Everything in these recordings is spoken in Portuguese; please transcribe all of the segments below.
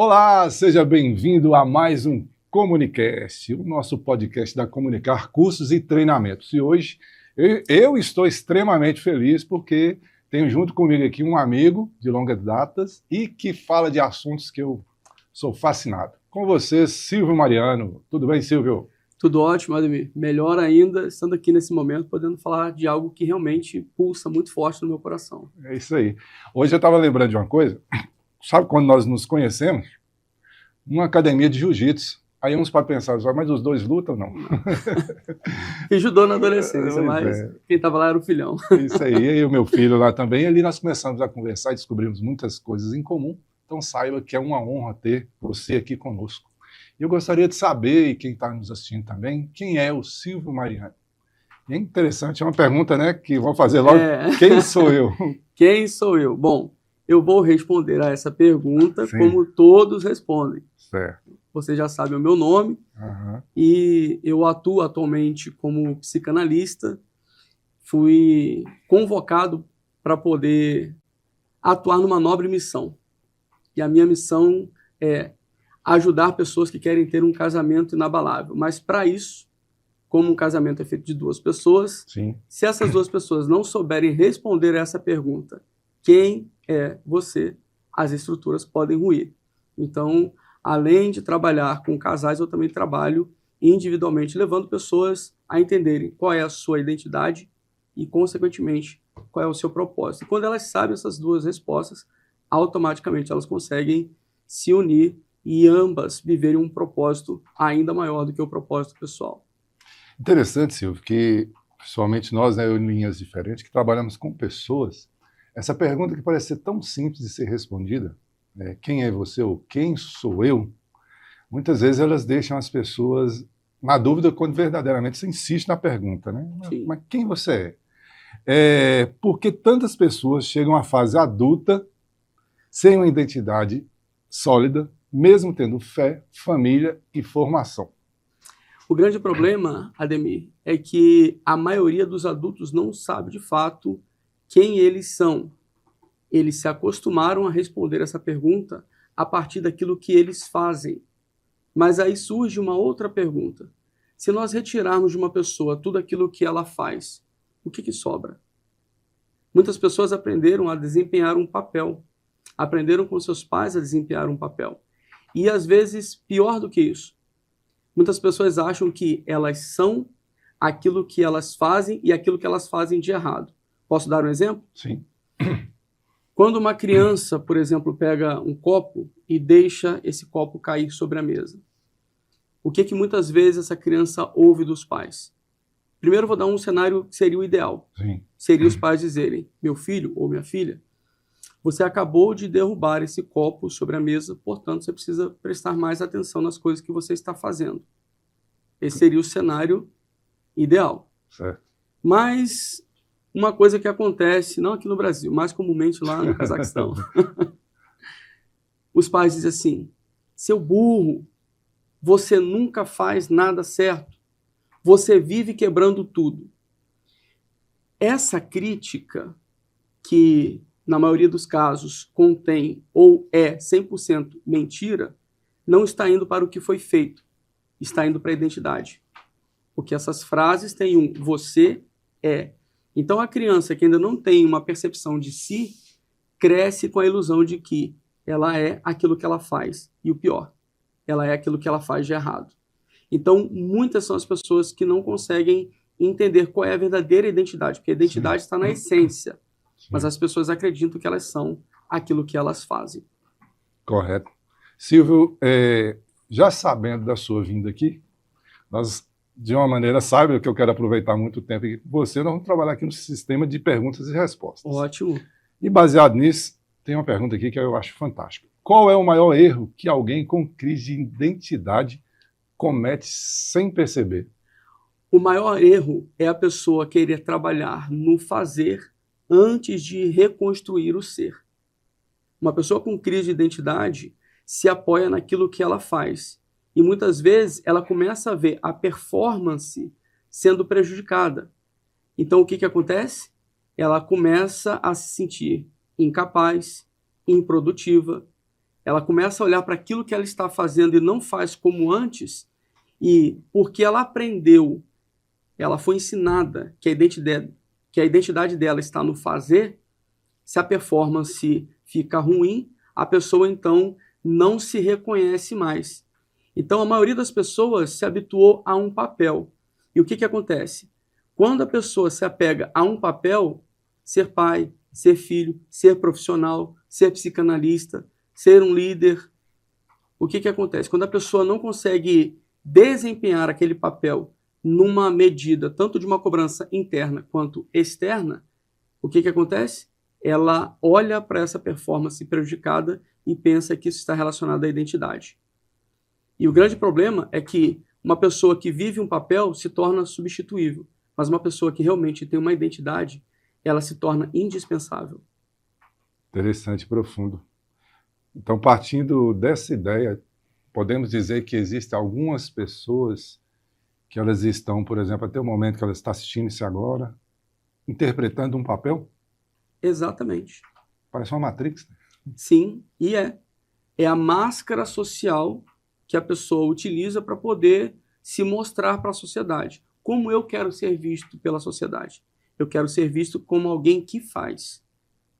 Olá, seja bem-vindo a mais um Comunicast, o nosso podcast da Comunicar Cursos e Treinamentos. E hoje eu estou extremamente feliz porque tenho junto comigo aqui um amigo de longas datas e que fala de assuntos que eu sou fascinado. Com você, Silvio Mariano. Tudo bem, Silvio? Tudo ótimo, Ademir. Melhor ainda, estando aqui nesse momento, podendo falar de algo que realmente pulsa muito forte no meu coração. É isso aí. Hoje eu estava lembrando de uma coisa. Sabe quando nós nos conhecemos? Numa academia de jiu-jitsu. Aí uns para pensar, mas os dois lutam, não? Fiz judô na adolescência, mas quem estava lá era o filhão. Isso aí, e o meu filho lá também. Ali nós começamos a conversar e descobrimos muitas coisas em comum. Então saiba que é uma honra ter você aqui conosco. Eu gostaria de saber, e quem está nos assistindo também, quem é o Silvio Mariano? E é interessante, é uma pergunta, né, que vão fazer logo. Quem sou eu? Quem sou eu? Bom, eu vou responder a essa pergunta como todos respondem. Certo. Você já sabe o meu nome, e eu atuo atualmente como psicanalista. Fui convocado para poder atuar numa nobre missão. E a minha missão é ajudar pessoas que querem ter um casamento inabalável. Mas para isso, como um casamento é feito de duas pessoas, se essas duas pessoas não souberem responder essa pergunta, quem é você, as estruturas podem ruir. Então, além de trabalhar com casais, eu também trabalho individualmente, levando pessoas a entenderem qual é a sua identidade e, consequentemente, qual é o seu propósito. E quando elas sabem essas duas respostas, automaticamente elas conseguem se unir e ambas viverem um propósito ainda maior do que o propósito pessoal. Interessante, Silvio, que principalmente nós, né, em linhas diferentes, que trabalhamos com pessoas, essa pergunta que parece ser tão simples de ser respondida, né, quem é você ou quem sou eu, muitas vezes elas deixam as pessoas na dúvida quando verdadeiramente você insiste na pergunta, né? Mas quem você é? Por que tantas pessoas chegam à fase adulta sem uma identidade sólida, mesmo tendo fé, família e formação? O grande problema, Ademir, é que a maioria dos adultos não sabe de fato quem eles são. Eles se acostumaram a responder essa pergunta a partir daquilo que eles fazem. Mas aí surge uma outra pergunta. Se nós retirarmos de uma pessoa tudo aquilo que ela faz, o que sobra? Muitas pessoas aprenderam a desempenhar um papel. Aprenderam com seus pais a desempenhar um papel. E às vezes, pior do que isso, muitas pessoas acham que elas são aquilo que elas fazem e aquilo que elas fazem de errado. Posso dar um exemplo? Sim. Quando uma criança, por exemplo, pega um copo e deixa esse copo cair sobre a mesa, o que muitas vezes essa criança ouve dos pais? Primeiro vou dar um cenário que seria o ideal. Seria os pais dizerem, meu filho ou minha filha, você acabou de derrubar esse copo sobre a mesa, portanto, você precisa prestar mais atenção nas coisas que você está fazendo. Esse seria o cenário ideal. Certo. Mas uma coisa que acontece, não aqui no Brasil, mais comumente lá no Cazaquistão. Os pais dizem assim, seu burro, você nunca faz nada certo. Você vive quebrando tudo. Essa crítica que na maioria dos casos, contém ou é 100% mentira, não está indo para o que foi feito, está indo para a identidade. Porque essas frases têm um você é. Então a criança que ainda não tem uma percepção de si, cresce com a ilusão de que ela é aquilo que ela faz. E o pior, ela é aquilo que ela faz de errado. Então muitas são as pessoas que não conseguem entender qual é a verdadeira identidade, porque a identidade está na essência. Mas as pessoas acreditam que elas são aquilo que elas fazem. Correto. Silvio, já sabendo da sua vinda aqui, nós, de uma maneira, sabe que eu quero aproveitar muito tempo aqui com você, nós vamos trabalhar aqui no sistema de perguntas e respostas. Ótimo. E baseado nisso, tem uma pergunta aqui que eu acho fantástica. Qual é o maior erro que alguém com crise de identidade comete sem perceber? O maior erro é a pessoa querer trabalhar no fazer antes de reconstruir o ser. Uma pessoa com crise de identidade se apoia naquilo que ela faz. E muitas vezes ela começa a ver a performance sendo prejudicada. Então o que acontece? Ela começa a se sentir incapaz, improdutiva, ela começa a olhar para aquilo que ela está fazendo e não faz como antes, e porque ela aprendeu, ela foi ensinada que a identidade dela está no fazer, se a performance fica ruim, a pessoa então não se reconhece mais. Então a maioria das pessoas se habituou a um papel. E o que acontece? Quando a pessoa se apega a um papel, ser pai, ser filho, ser profissional, ser psicanalista, ser um líder, o que acontece? Quando a pessoa não consegue desempenhar aquele papel numa medida tanto de uma cobrança interna quanto externa, o que acontece? Ela olha para essa performance prejudicada e pensa que isso está relacionado à identidade. E o grande problema é que uma pessoa que vive um papel se torna substituível, mas uma pessoa que realmente tem uma identidade, ela se torna indispensável. Interessante, profundo. Então, partindo dessa ideia, podemos dizer que existem algumas pessoas que elas estão, por exemplo, até o momento que elas estão assistindo isso agora, interpretando um papel? Exatamente. Parece uma Matrix. Sim, e é a máscara social que a pessoa utiliza para poder se mostrar para a sociedade. Como eu quero ser visto pela sociedade? Eu quero ser visto como alguém que faz.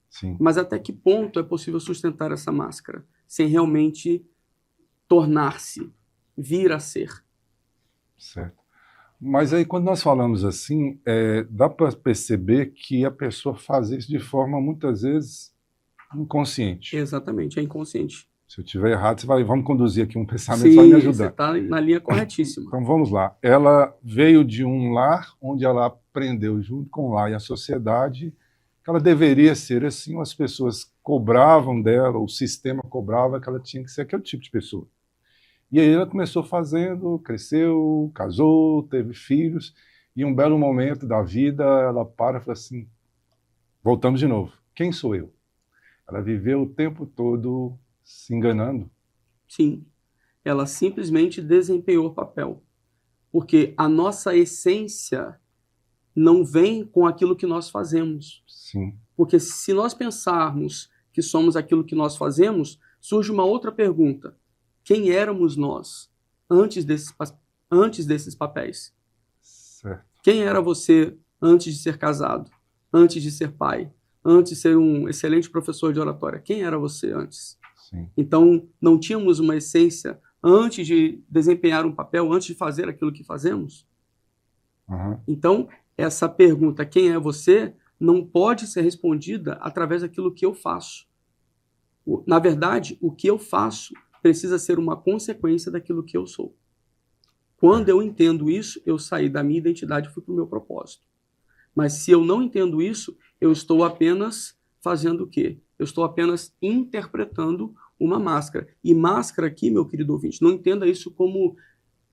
Sim. Mas até que ponto é possível sustentar essa máscara sem realmente tornar-se, vir a ser? Certo. Mas aí, quando nós falamos assim, dá para perceber que a pessoa faz isso de forma, muitas vezes, inconsciente. Exatamente, é inconsciente. Se eu estiver errado, vamos conduzir aqui um pensamento, Sim, vai me ajudar. você está na linha corretíssima. Então vamos lá. Ela veio de um lar onde ela aprendeu, junto com o lar e a sociedade, que ela deveria ser assim, as pessoas cobravam dela, o sistema cobrava que ela tinha que ser aquele tipo de pessoa. E aí ela começou fazendo, cresceu, casou, teve filhos, e um belo momento da vida ela para e fala assim, voltamos de novo, quem sou eu? Ela viveu o tempo todo se enganando. Sim, ela simplesmente desempenhou o papel. Porque a nossa essência não vem com aquilo que nós fazemos. Sim. Porque se nós pensarmos que somos aquilo que nós fazemos, surge uma outra pergunta. Quem éramos nós antes desses papéis? Certo. Quem era você antes de ser casado? Antes de ser pai? Antes de ser um excelente professor de oratória? Quem era você antes? Sim. Então, não tínhamos uma essência antes de desempenhar um papel, antes de fazer aquilo que fazemos? Uhum. Então, essa pergunta, quem é você, não pode ser respondida através daquilo que eu faço. Na verdade, o que eu faço precisa ser uma consequência daquilo que eu sou. Quando eu entendo isso, eu saí da minha identidade e fui para o meu propósito. Mas se eu não entendo isso, eu estou apenas fazendo o quê? Eu estou apenas interpretando uma máscara. E máscara aqui, meu querido ouvinte, não entenda isso como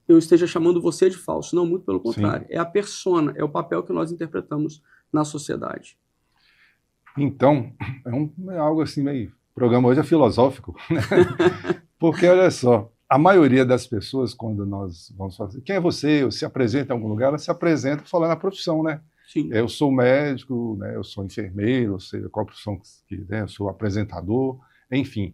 eu esteja chamando você de falso. Não, muito pelo contrário. Sim. É a persona, é o papel que nós interpretamos na sociedade. Então, é algo assim meio... O programa hoje é filosófico, né? Porque, olha só, a maioria das pessoas, quando nós vamos fazer... Quem é você? Eu se apresenta em algum lugar, ela se apresenta falando a profissão, né? Sim. Eu sou médico, né? Eu sou enfermeiro, ou seja, qual a profissão que né? Eu sou apresentador, enfim.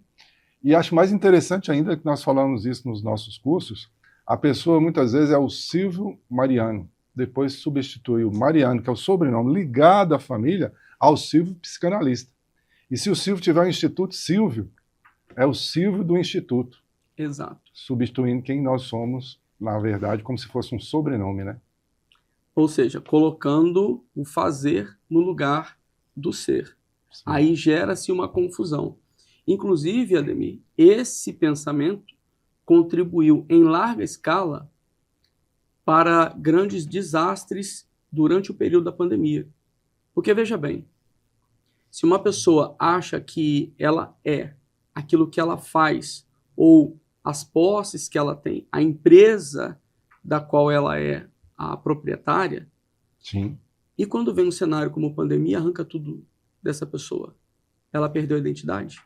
E acho mais interessante ainda que nós falamos isso nos nossos cursos, a pessoa muitas vezes é o Silvio Mariano, depois substitui o Mariano, que é o sobrenome ligado à família, ao Silvio psicanalista. E se o Silvio tiver um Instituto Silvio, é o Silvio do Instituto. Exato. Substituindo quem nós somos, na verdade, como se fosse um sobrenome, né? Ou seja, colocando o fazer no lugar do ser. Sim. Aí gera-se uma confusão. Inclusive, Ademir, esse pensamento contribuiu em larga escala para grandes desastres durante o período da pandemia. Porque, veja bem, se uma pessoa acha que ela é aquilo que ela faz, ou as posses que ela tem, a empresa da qual ela é a proprietária, sim. E quando vem um cenário como pandemia, arranca tudo dessa pessoa. Ela perdeu a identidade.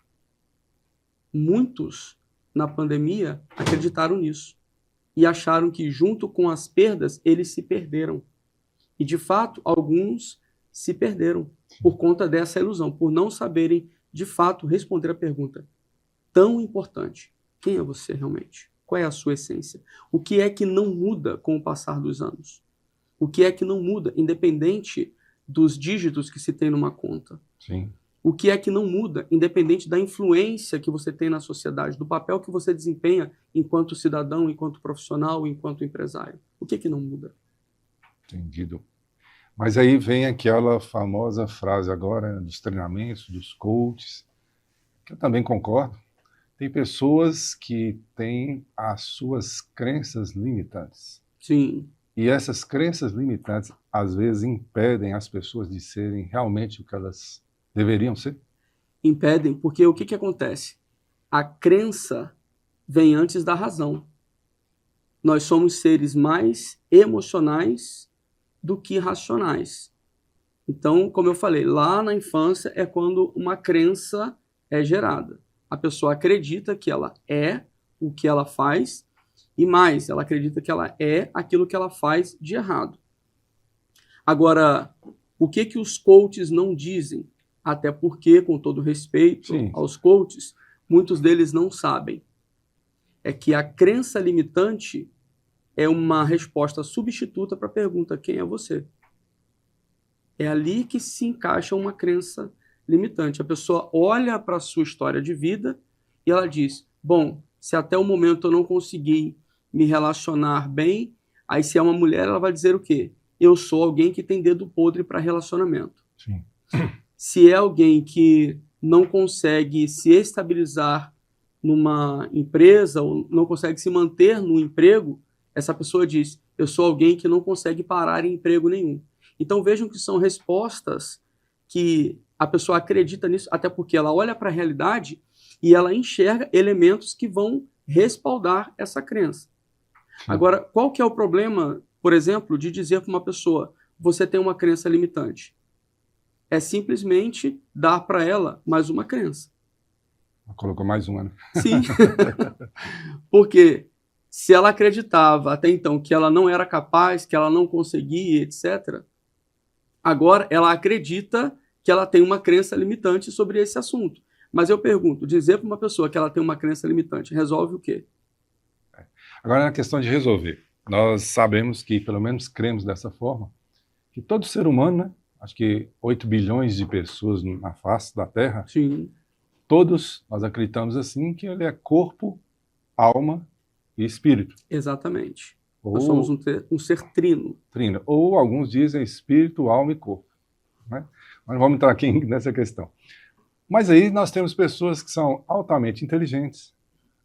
Muitos, na pandemia, acreditaram nisso e acharam que, junto com as perdas, eles se perderam. E, de fato, alguns se perderam por conta dessa ilusão, por não saberem, de fato, responder a pergunta. tão importante. Quem é você realmente? Qual é a sua essência? O que é que não muda com o passar dos anos? O que é que não muda, independente dos dígitos que se tem numa conta? Sim. O que é que não muda, independente da influência que você tem na sociedade, do papel que você desempenha enquanto cidadão, enquanto profissional, enquanto empresário? O que é que não muda? Entendido. Mas aí vem aquela famosa frase agora dos treinamentos, dos coaches, que eu também concordo. Tem pessoas que têm as suas crenças limitantes. Sim. E essas crenças limitantes, às vezes, impedem as pessoas de serem realmente o que elas deveriam ser? Impedem, porque o que acontece? A crença vem antes da razão. Nós somos seres mais emocionais do que racionais. Então, como eu falei, lá na infância é quando uma crença é gerada. A pessoa acredita que ela é o que ela faz e mais, ela acredita que ela é aquilo que ela faz de errado. Agora, o que os coaches não dizem? Até porque, com todo respeito aos coaches, muitos deles não sabem. É que a crença limitante é uma resposta substituta para a pergunta: quem é você? É ali que se encaixa uma crença limitante. A pessoa olha para a sua história de vida e ela diz: bom, se até o momento eu não consegui me relacionar bem, aí se é uma mulher, ela vai dizer o quê? Eu sou alguém que tem dedo podre para relacionamento. Sim. Se é alguém que não consegue se estabilizar numa empresa ou não consegue se manter no emprego, essa pessoa diz: eu sou alguém que não consegue parar em emprego nenhum. Então vejam que são respostas que a pessoa acredita nisso, até porque ela olha para a realidade e ela enxerga elementos que vão respaldar essa crença. Sim. Agora, qual que é o problema, por exemplo, de dizer para uma pessoa: você tem uma crença limitante? É simplesmente dar para ela mais uma crença. Colocou mais uma, né? Sim. Porque se ela acreditava até então que ela não era capaz, que ela não conseguia, etc., agora ela acredita que ela tem uma crença limitante sobre esse assunto. Mas eu pergunto, dizer para uma pessoa que ela tem uma crença limitante resolve o quê? Agora, na questão de resolver, nós sabemos que, pelo menos cremos dessa forma, que todo ser humano, né? Acho que 8 bilhões de pessoas na face da Terra, sim, todos nós acreditamos assim que ele é corpo, alma e espírito. Exatamente. Nós somos um ser trino. Trino. Ou alguns dizem espírito, alma e corpo. Né? Mas não vamos entrar aqui nessa questão. Mas aí nós temos pessoas que são altamente inteligentes,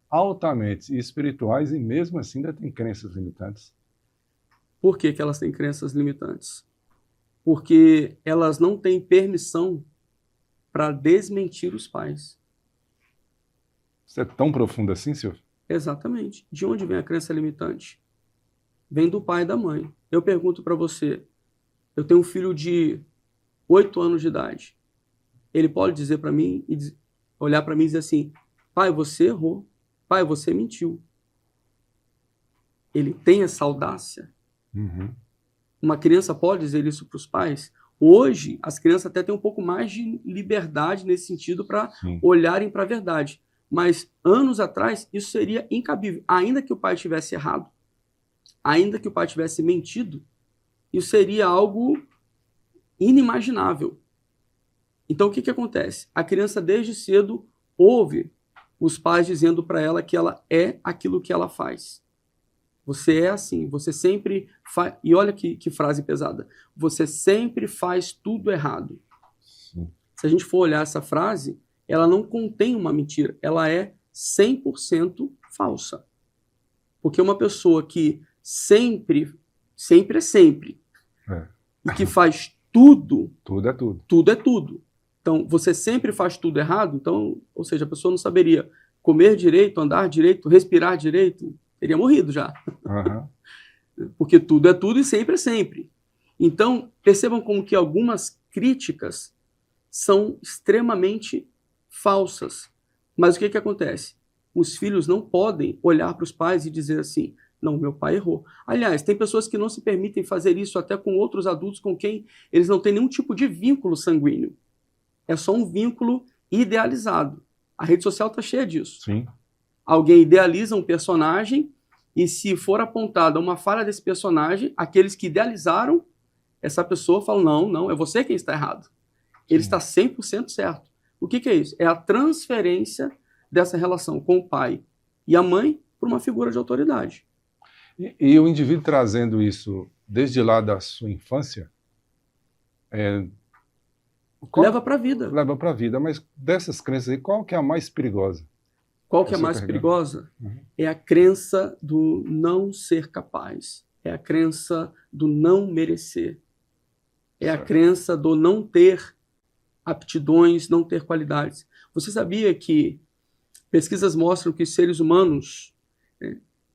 altamente espirituais e mesmo assim ainda têm crenças limitantes. Por que elas têm crenças limitantes? Porque elas não têm permissão para desmentir os pais. Isso é tão profundo assim, Silvio? Exatamente. De onde vem a crença limitante? Vem do pai e da mãe. Eu pergunto para você, eu tenho um filho de 8 anos de idade. Ele pode dizer para mim, olhar para mim e dizer assim: pai, você errou. Pai, você mentiu. Ele tem essa audácia? Uhum. Uma criança pode dizer isso para os pais? Hoje, as crianças até têm um pouco mais de liberdade nesse sentido para olharem para a verdade. Mas, anos atrás, isso seria incabível. Ainda que o pai tivesse errado, ainda que o pai tivesse mentido, isso seria algo inimaginável. Então, o que acontece? A criança, desde cedo, ouve os pais dizendo para ela que ela é aquilo que ela faz. Você é assim, você sempre faz... E olha que frase pesada. Você sempre faz tudo errado. Sim. Se a gente for olhar essa frase, ela não contém uma mentira. Ela é 100% falsa. Porque uma pessoa que sempre é sempre, e que faz tudo... Tudo é tudo. Tudo é tudo. Então, você sempre faz tudo errado, então, ou seja, a pessoa não saberia comer direito, andar direito, respirar direito, teria morrido já. Uhum. Porque tudo é tudo e sempre é sempre. Então, percebam como que algumas críticas são extremamente falsas. Mas o que acontece? Os filhos não podem olhar para os pais e dizer assim: não, meu pai errou. Aliás, tem pessoas que não se permitem fazer isso até com outros adultos com quem eles não têm nenhum tipo de vínculo sanguíneo. É só um vínculo idealizado. A rede social está cheia disso. Sim. Alguém idealiza um personagem e se for apontada uma falha desse personagem, aqueles que idealizaram essa pessoa falam, não, é você quem está errado. Ele está 100% certo. O que é isso? É a transferência dessa relação com o pai e a mãe para uma figura de autoridade. E o indivíduo trazendo isso desde lá da sua infância, leva para a vida. Leva para a vida, mas dessas crenças aí, qual que é a mais perigosa? Qual que é a mais perigosa? É a crença do não ser capaz. É a crença do não merecer. É a crença do não ter aptidões, não ter qualidades. Você sabia que pesquisas mostram que os seres humanos,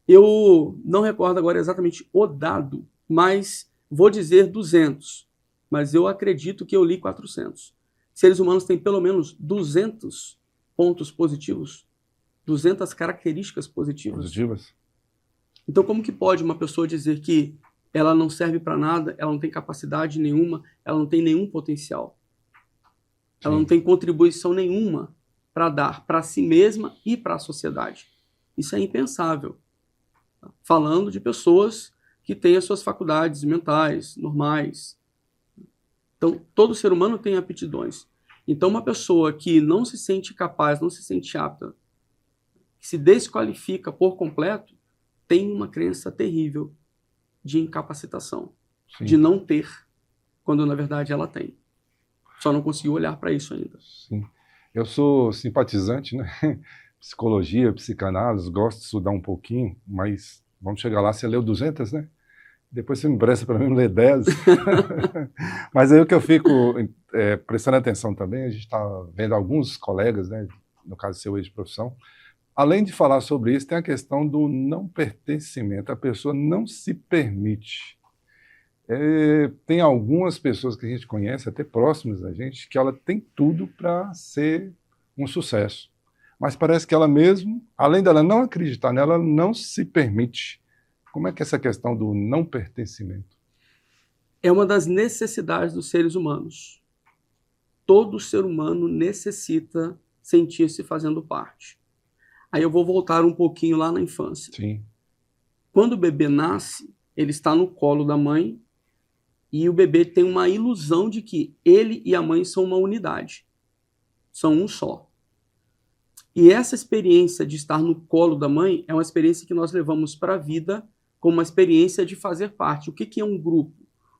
eu não recordo agora exatamente o dado, mas vou dizer 200, mas eu acredito que eu li 400. Seres humanos têm pelo menos 200 pontos positivos, 200 características positivas. Então, como que pode uma pessoa dizer que ela não serve para nada, ela não tem capacidade nenhuma, ela não tem nenhum potencial? Ela não tem contribuição nenhuma para dar para si mesma e para a sociedade. Isso é impensável. Falando de pessoas que têm as suas faculdades mentais normais. Então, todo ser humano tem aptidões. Então, uma pessoa que não se sente capaz, não se sente apta, que se desqualifica por completo, tem uma crença terrível de incapacitação, de não ter, quando na verdade ela tem. Só não conseguiu olhar para isso ainda. Sim. Eu sou simpatizante, né? Psicologia, psicanálise, gosto de estudar um pouquinho, mas vamos chegar lá, você leu 200, né? Depois você me presta para mim ler 10. Mas aí o que eu fico prestando atenção também, a gente está vendo alguns colegas, né? No caso seu de profissão, além de falar sobre isso, tem a questão do não pertencimento. A pessoa não se permite. Tem algumas pessoas que a gente conhece, até próximas da gente, que ela tem tudo para ser um sucesso. Mas parece que ela mesmo, além dela não acreditar nela, ela não se permite. Como é que é essa questão do não pertencimento? É uma das necessidades dos seres humanos. Todo ser humano necessita sentir-se fazendo parte. Aí eu vou voltar um pouquinho lá na infância. Sim. Quando o bebê nasce, ele está no colo da mãe e o bebê tem uma ilusão de que ele e a mãe são uma unidade. São um só. E essa experiência de estar no colo da mãe é uma experiência que nós levamos para a vida como uma experiência de fazer parte. O que é um grupo?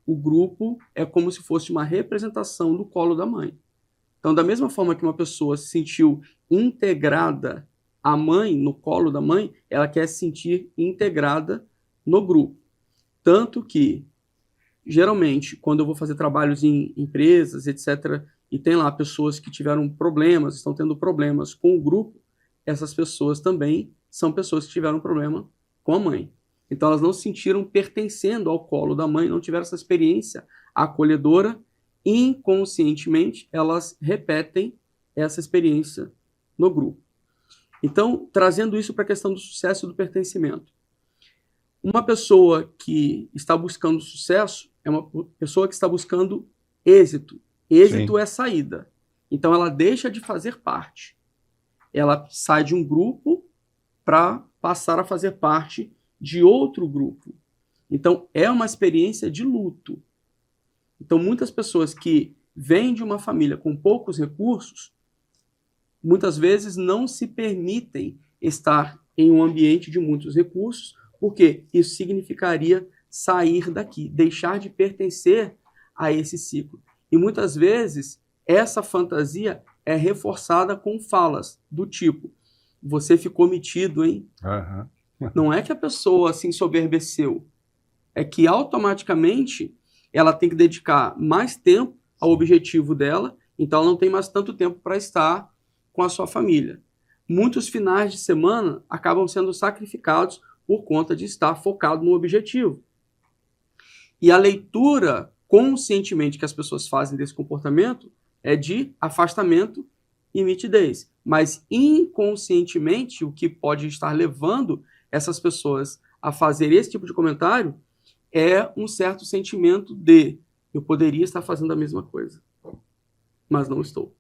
O grupo é como se fosse uma representação do colo da mãe. Então, da mesma forma que uma pessoa se sentiu integrada à mãe, no colo da mãe, ela quer se sentir integrada no grupo. Tanto que, geralmente, quando eu vou fazer trabalhos em empresas, etc., e tem lá pessoas que tiveram problemas, estão tendo problemas com o grupo, essas pessoas também são pessoas que tiveram problema com a mãe. Então elas não se sentiram pertencendo ao colo da mãe, não tiveram essa experiência acolhedora, inconscientemente elas repetem essa experiência no grupo. Então, trazendo isso para a questão do sucesso e do pertencimento. Uma pessoa que está buscando sucesso é uma pessoa que está buscando êxito. Êxito é saída. Então ela deixa de fazer parte. Ela sai de um grupo para passar a fazer parte de outro grupo. Então é uma experiência de luto. Então muitas pessoas que vêm de uma família com poucos recursos, muitas vezes não se permitem estar em um ambiente de muitos recursos, porque isso significaria sair daqui, deixar de pertencer a esse ciclo. E muitas vezes essa fantasia é reforçada com falas do tipo: você ficou metido, hein? Não é que a pessoa se ensoberbeceu, é que automaticamente ela tem que dedicar mais tempo ao objetivo dela, então ela não tem mais tanto tempo para estar com a sua família. Muitos finais de semana acabam sendo sacrificados por conta de estar focado no objetivo. E a leitura conscientemente que as pessoas fazem desse comportamento é de afastamento e mitidez. Mas inconscientemente, o que pode estar levando essas pessoas a fazer esse tipo de comentário é um certo sentimento de: eu poderia estar fazendo a mesma coisa, mas não estou.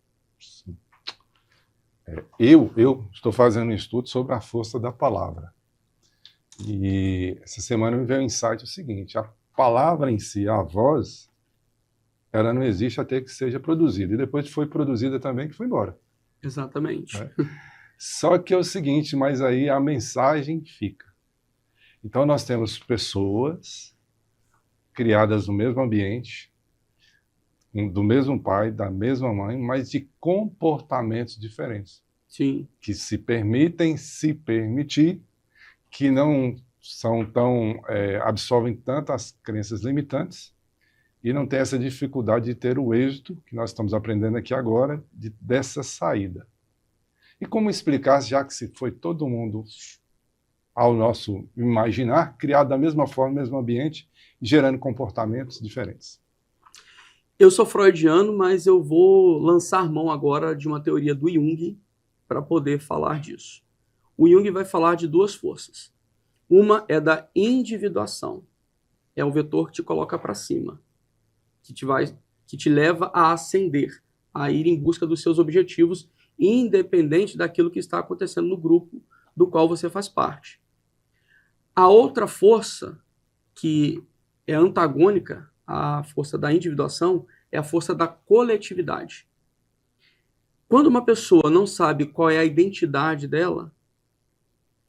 Eu estou fazendo um estudo sobre a força da palavra. E essa semana me veio um insight o seguinte: a palavra em si, a voz, ela não existe até que seja produzida. E depois foi produzida também, que foi embora. Exatamente. Né? Só que é o seguinte, mas aí a mensagem fica. Então nós temos pessoas criadas no mesmo ambiente, do mesmo pai, da mesma mãe, mas de comportamentos diferentes. Sim. Que se permitem se permitir, que não são tão absorvem tantas crenças limitantes e não tem essa dificuldade de ter o êxito que nós estamos aprendendo aqui agora dessa saída. E como explicar, já que se foi todo mundo ao nosso imaginar, criado da mesma forma, no mesmo ambiente, gerando comportamentos diferentes? Eu sou freudiano, mas eu vou lançar mão agora de uma teoria do Jung para poder falar disso. O Jung vai falar de duas forças. Uma é da individuação. É o vetor que te coloca para cima, que te leva a ascender, a ir em busca dos seus objetivos, independente daquilo que está acontecendo no grupo do qual você faz parte. A outra força, que é antagônica à força da individuação, é a força da coletividade. Quando uma pessoa não sabe qual é a identidade dela,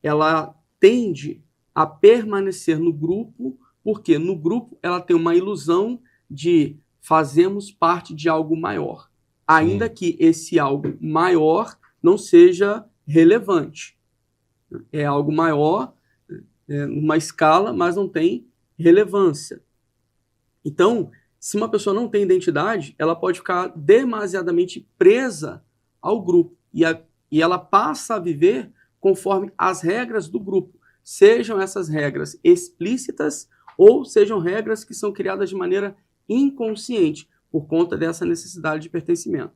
ela tende a permanecer no grupo, porque no grupo ela tem uma ilusão de fazemos parte de algo maior, ainda que esse algo maior não seja relevante. É algo maior, numa escala, mas não tem relevância. Então, se uma pessoa não tem identidade, ela pode ficar demasiadamente presa ao grupo e ela passa a viver conforme as regras do grupo, sejam essas regras explícitas ou sejam regras que são criadas de maneira inconsciente por conta dessa necessidade de pertencimento.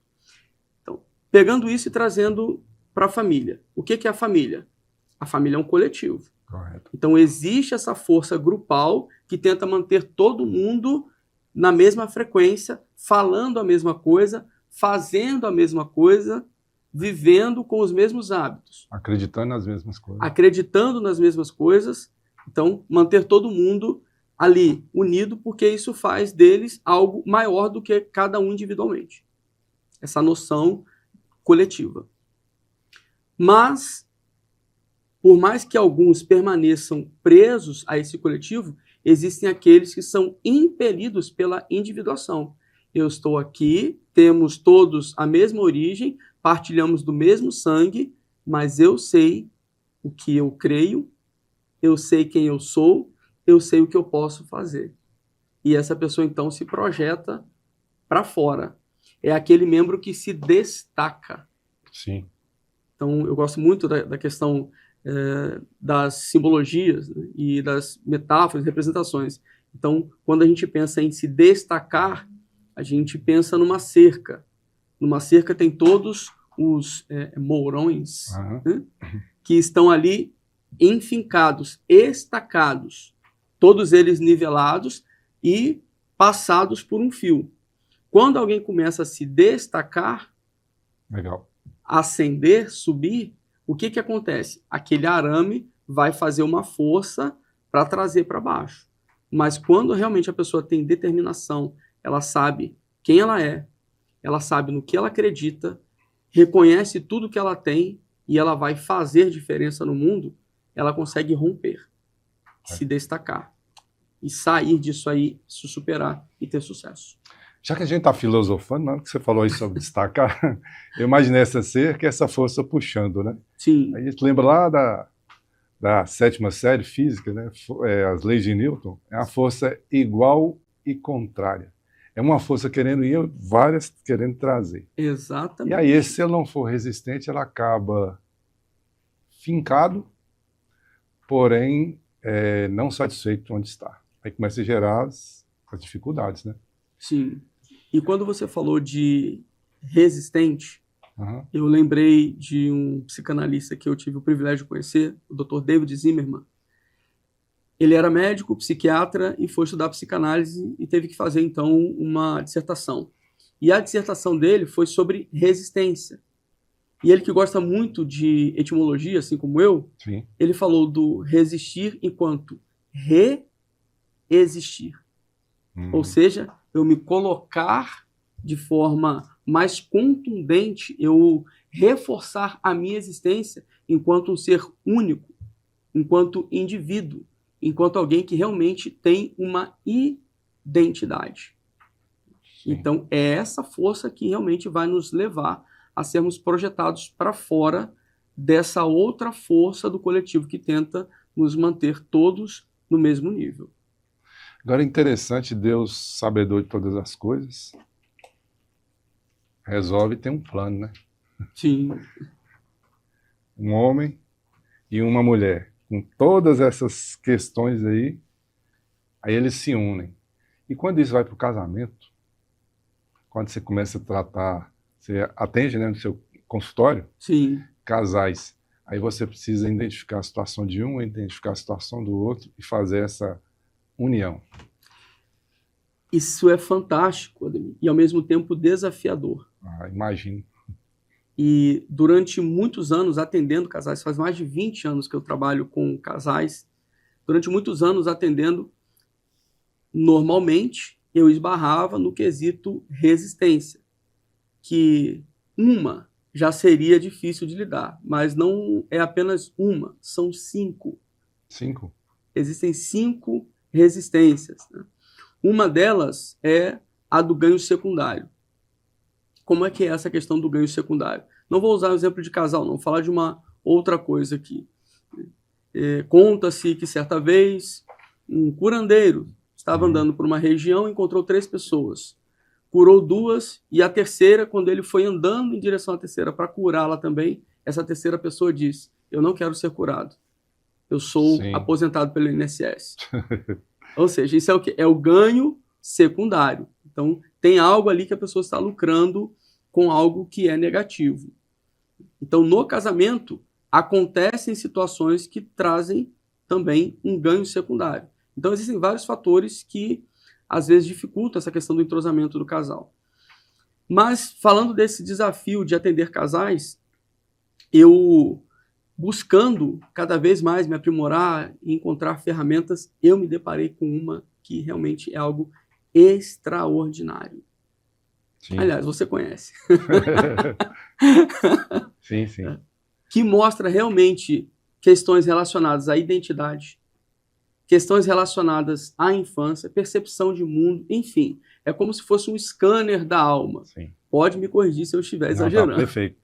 Então, pegando isso e trazendo para a família. O que é a família? A família é um coletivo. Correto. Então, existe essa força grupal que tenta manter todo mundo na mesma frequência, falando a mesma coisa, fazendo a mesma coisa, vivendo com os mesmos hábitos. Acreditando nas mesmas coisas. Acreditando nas mesmas coisas. Então, manter todo mundo ali unido, porque isso faz deles algo maior do que cada um individualmente. Essa noção coletiva. Mas, por mais que alguns permaneçam presos a esse coletivo, existem aqueles que são impelidos pela individuação. Eu estou aqui, temos todos a mesma origem, partilhamos do mesmo sangue, mas eu sei o que eu creio, eu sei quem eu sou, eu sei o que eu posso fazer. E essa pessoa, então, se projeta para fora. É aquele membro que se destaca. Sim. Então, eu gosto muito da questão das simbologias, né, e das metáforas, representações. Então, quando a gente pensa em se destacar, a gente pensa numa cerca. Numa cerca tem todos os mourões, né, que estão ali enfincados, estacados, todos eles nivelados e passados por um fio. Quando alguém começa a se destacar, legal, ascender, subir, o que acontece? Aquele arame vai fazer uma força para trazer para baixo. Mas quando realmente a pessoa tem determinação, ela sabe quem ela sabe no que ela acredita, reconhece tudo que ela tem e ela vai fazer diferença no mundo, ela consegue romper, se destacar e sair disso aí, se superar e ter sucesso. Já que a gente está filosofando, na hora que você falou aí sobre destacar, eu imaginei essa cerca e essa força puxando, né? Sim. A gente lembra lá da 7ª série física, né? As leis de Newton, é a força igual e contrária. É uma força querendo ir, várias querendo trazer. Exatamente. E aí, se ela não for resistente, ela acaba fincado, porém não satisfeito onde está. Aí começa a gerar as dificuldades, né? Sim. E quando você falou de resistente, eu lembrei de um psicanalista que eu tive o privilégio de conhecer, o Dr. David Zimmerman. Ele era médico, psiquiatra e foi estudar psicanálise e teve que fazer, então, uma dissertação. E a dissertação dele foi sobre resistência. E ele que gosta muito de etimologia, assim como eu, Sim. ele falou do resistir enquanto reexistir. Ou seja, eu me colocar de forma mais contundente, eu reforçar a minha existência enquanto um ser único, enquanto indivíduo, enquanto alguém que realmente tem uma identidade. Sim. Então, é essa força que realmente vai nos levar a sermos projetados para fora dessa outra força do coletivo que tenta nos manter todos no mesmo nível. Agora é interessante, Deus, sabedor de todas as coisas, resolve ter um plano, né? Sim. Um homem e uma mulher, com todas essas questões aí eles se unem. E quando isso vai para o casamento, quando você começa a tratar, você atende, né, no seu consultório, Sim. casais, aí você precisa identificar a situação de um, identificar a situação do outro e fazer essa união. Isso é fantástico, Ademir, e ao mesmo tempo desafiador. Imagino. E durante muitos anos atendendo casais, faz mais de 20 anos que eu trabalho com casais, durante muitos anos atendendo, normalmente eu esbarrava no quesito resistência, que uma já seria difícil de lidar, mas não é apenas uma, são 5. 5? Existem 5 resistências, né? Uma delas é a do ganho secundário. Como é que é essa questão do ganho secundário? Não vou usar o exemplo de casal, não, vou falar de uma outra coisa aqui. Conta-se que certa vez um curandeiro estava andando por uma região e encontrou 3 pessoas. Curou 2 e a terceira, quando ele foi andando em direção à terceira para curá-la também, essa terceira pessoa disse: eu não quero ser curado. Eu sou aposentado pelo INSS. Ou seja, isso é o quê? É o ganho secundário. Então, tem algo ali que a pessoa está lucrando com algo que é negativo. Então, no casamento, acontecem situações que trazem também um ganho secundário. Então, existem vários fatores que, às vezes, dificultam essa questão do entrosamento do casal. Mas, falando desse desafio de atender casais, eu, buscando cada vez mais me aprimorar e encontrar ferramentas, eu me deparei com uma que realmente é algo extraordinário. Sim. Aliás, você conhece. Sim, sim. Que mostra realmente questões relacionadas à identidade, questões relacionadas à infância, percepção de mundo, enfim. É como se fosse um scanner da alma. Sim. Pode me corrigir se eu estiver exagerando. Tá perfeito.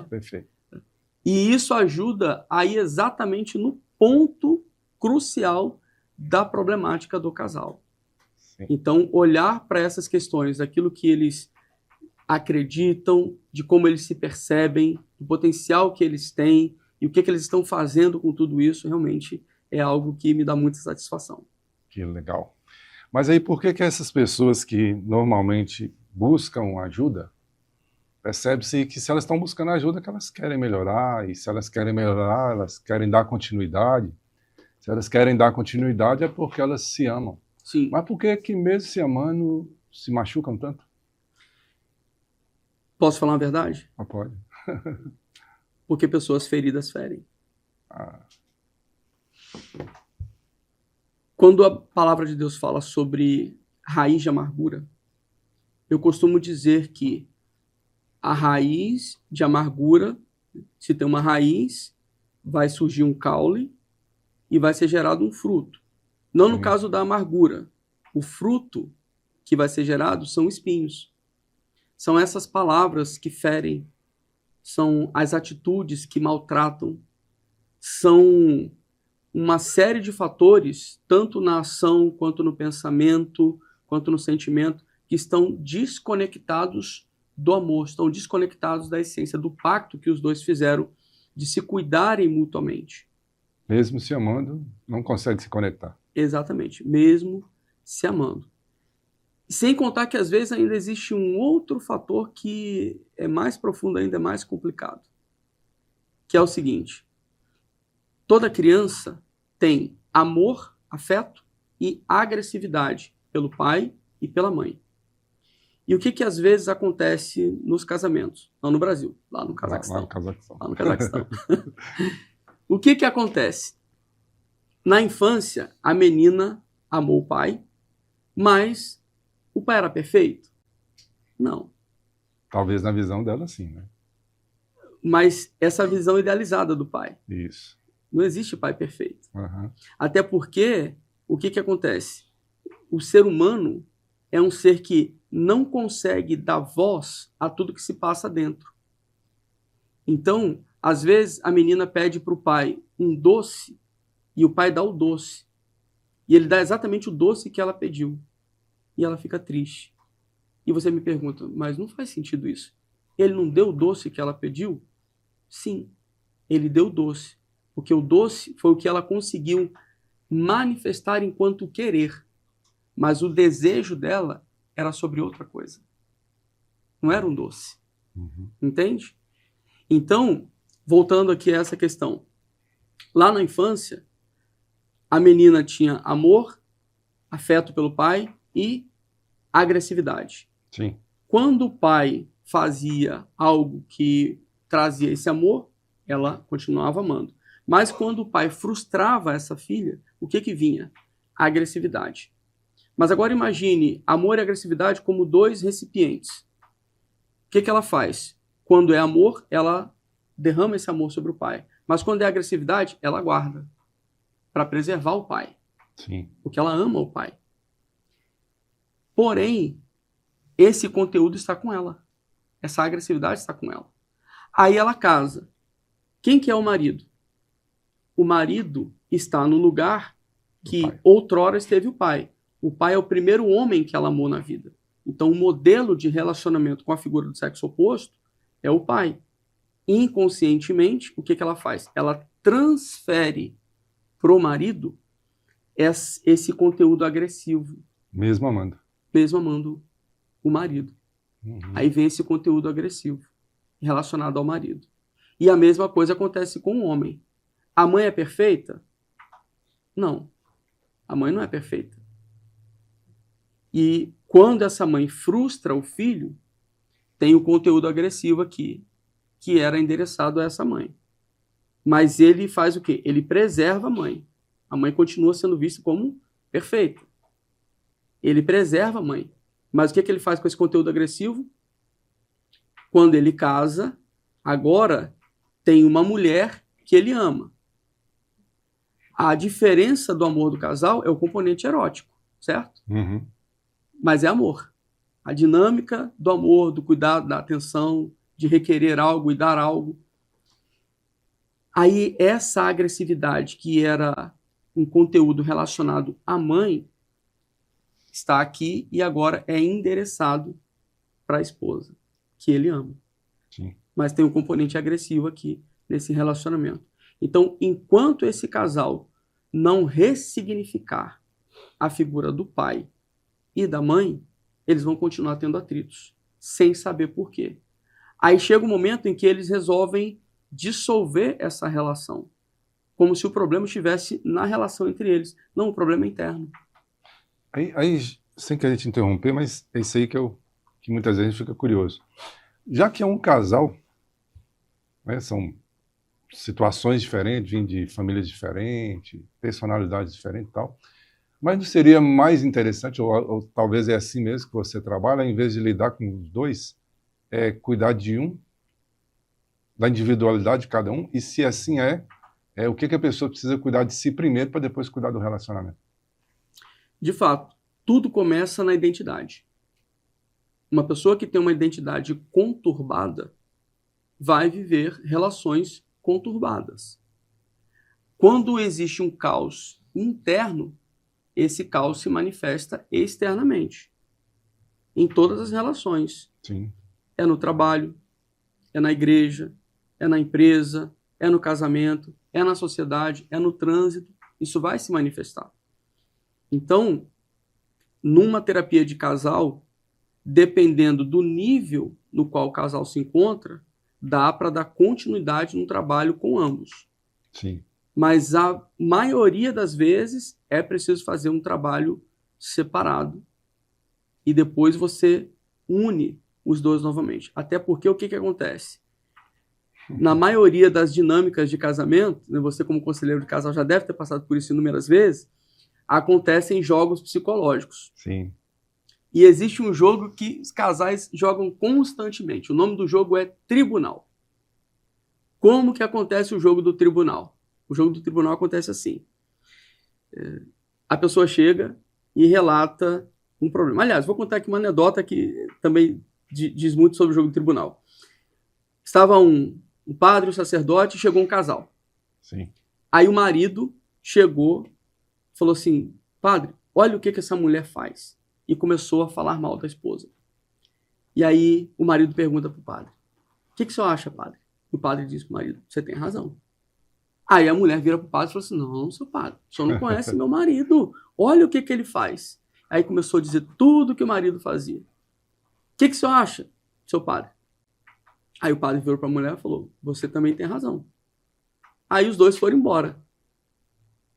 Perfeito. E isso ajuda a ir exatamente no ponto crucial da problemática do casal. Sim. Então, olhar para essas questões, daquilo que eles acreditam, de como eles se percebem, do potencial que eles têm e o que eles estão fazendo com tudo isso, realmente é algo que me dá muita satisfação. Que legal. Mas aí por que essas pessoas que normalmente buscam ajuda, percebe-se que se elas estão buscando ajuda, que elas querem melhorar, e se elas querem melhorar, elas querem dar continuidade. Se elas querem dar continuidade é porque elas se amam. Sim. Mas por que mesmo se amando, se machucam tanto? Posso falar a verdade? Ah, pode. Porque pessoas feridas ferem. Quando a palavra de Deus fala sobre raiz de amargura, eu costumo dizer que a raiz de amargura, se tem uma raiz, vai surgir um caule e vai ser gerado um fruto. Não no caso da amargura. O fruto que vai ser gerado são espinhos. São essas palavras que ferem, são as atitudes que maltratam, são uma série de fatores, tanto na ação, quanto no pensamento, quanto no sentimento, que estão desconectados do amor, estão desconectados da essência, do pacto que os dois fizeram de se cuidarem mutuamente. Mesmo se amando, não consegue se conectar. Exatamente, mesmo se amando. Sem contar que às vezes ainda existe um outro fator que é mais profundo ainda, é mais complicado, que é o seguinte: toda criança tem amor, afeto e agressividade pelo pai e pela mãe. E o que às vezes acontece nos casamentos? Não no Brasil, lá no Cazaquistão. Lá no Cazaquistão. Lá no Cazaquistão. O que acontece? Na infância, a menina amou o pai, mas o pai era perfeito? Não. Talvez na visão dela, sim, né? Mas essa visão idealizada do pai. Isso. Não existe pai perfeito. Uhum. Até porque, o que acontece? O ser humano é um ser que não consegue dar voz a tudo que se passa dentro. Então, às vezes, a menina pede para o pai um doce e o pai dá o doce. E ele dá exatamente o doce que ela pediu. E ela fica triste. E você me pergunta, mas não faz sentido isso. Ele não deu o doce que ela pediu? Sim, ele deu o doce. Porque o doce foi o que ela conseguiu manifestar enquanto querer. Mas o desejo dela era sobre outra coisa. Não era um doce. Uhum. Entende? Então, voltando aqui a essa questão. Lá na infância, a menina tinha amor, afeto pelo pai e agressividade. Sim. Quando o pai fazia algo que trazia esse amor, ela continuava amando. Mas quando o pai frustrava essa filha, o que vinha? A agressividade. Mas agora imagine amor e agressividade como dois recipientes. O que ela faz? Quando é amor, ela derrama esse amor sobre o pai. Mas quando é agressividade, ela guarda para preservar o pai. Sim. Porque ela ama o pai. Porém, esse conteúdo está com ela. Essa agressividade está com ela. Aí ela casa. Quem que é o marido? O marido está no lugar que outrora esteve o pai. O pai é o primeiro homem que ela amou na vida. Então, o modelo de relacionamento com a figura do sexo oposto é o pai. Inconscientemente, o que ela faz? Ela transfere para o marido esse conteúdo agressivo. Mesmo amando. Mesmo amando o marido. Uhum. Aí vem esse conteúdo agressivo relacionado ao marido. E a mesma coisa acontece com o homem. A mãe é perfeita? Não. A mãe não é perfeita. E quando essa mãe frustra o filho, tem o conteúdo agressivo aqui, que era endereçado a essa mãe. Mas ele faz o quê? Ele preserva a mãe. A mãe continua sendo vista como perfeita. Ele preserva a mãe. Mas o que ele faz com esse conteúdo agressivo? Quando ele casa, agora tem uma mulher que ele ama. A diferença do amor do casal é o componente erótico, certo? Uhum. Mas é amor. A dinâmica do amor, do cuidado, da atenção, de requerer algo e dar algo. Aí essa agressividade, que era um conteúdo relacionado à mãe, está aqui e agora é endereçado para a esposa, que ele ama. Sim. Mas tem um componente agressivo aqui nesse relacionamento. Então, enquanto esse casal não ressignificar a figura do pai e da mãe, eles vão continuar tendo atritos, sem saber por quê. Aí chega um momento em que eles resolvem dissolver essa relação, como se o problema estivesse na relação entre eles. Não, o problema é interno. Aí sem querer te interromper, mas é isso aí que muitas vezes a gente fica curioso. Já que é um casal, né, são situações diferentes, vindo de famílias diferentes, personalidades diferentes e tal, mas não seria mais interessante, ou talvez é assim mesmo que você trabalha, em vez de lidar com os dois, cuidar de um, da individualidade de cada um, e se assim o que a pessoa precisa cuidar de si primeiro para depois cuidar do relacionamento? De fato, tudo começa na identidade. Uma pessoa que tem uma identidade conturbada vai viver relações conturbadas. Quando existe um caos interno, esse caos se manifesta externamente. Em todas as relações. Sim. É no trabalho, é na igreja, é na empresa, é no casamento, é na sociedade, é no trânsito. Isso vai se manifestar. Então, numa terapia de casal, dependendo do nível no qual o casal se encontra, dá para dar continuidade no trabalho com ambos. Sim. Mas a maioria das vezes é preciso fazer um trabalho separado e depois você une os dois novamente. Até porque o que acontece? Na maioria das dinâmicas de casamento, né, você como conselheiro de casal já deve ter passado por isso inúmeras vezes, acontecem jogos psicológicos. Sim. E existe um jogo que os casais jogam constantemente. O nome do jogo é Tribunal. Como que acontece o jogo do tribunal? O jogo do tribunal acontece assim. A pessoa chega e relata um problema. Aliás, vou contar aqui uma anedota que também diz muito sobre o jogo do tribunal. Estava um padre, um sacerdote, e chegou um casal. Sim. Aí o marido chegou, falou assim, padre, olha o que essa mulher faz. E começou a falar mal da esposa. E aí o marido pergunta para o padre, o que o senhor acha, padre? E o padre diz para o marido, você tem razão. Aí a mulher vira para o padre e falou assim, não, seu padre, o senhor não conhece meu marido. Olha o que ele faz. Aí começou a dizer tudo que o marido fazia. O que o senhor acha, seu padre? Aí o padre virou para a mulher e falou, você também tem razão. Aí os dois foram embora.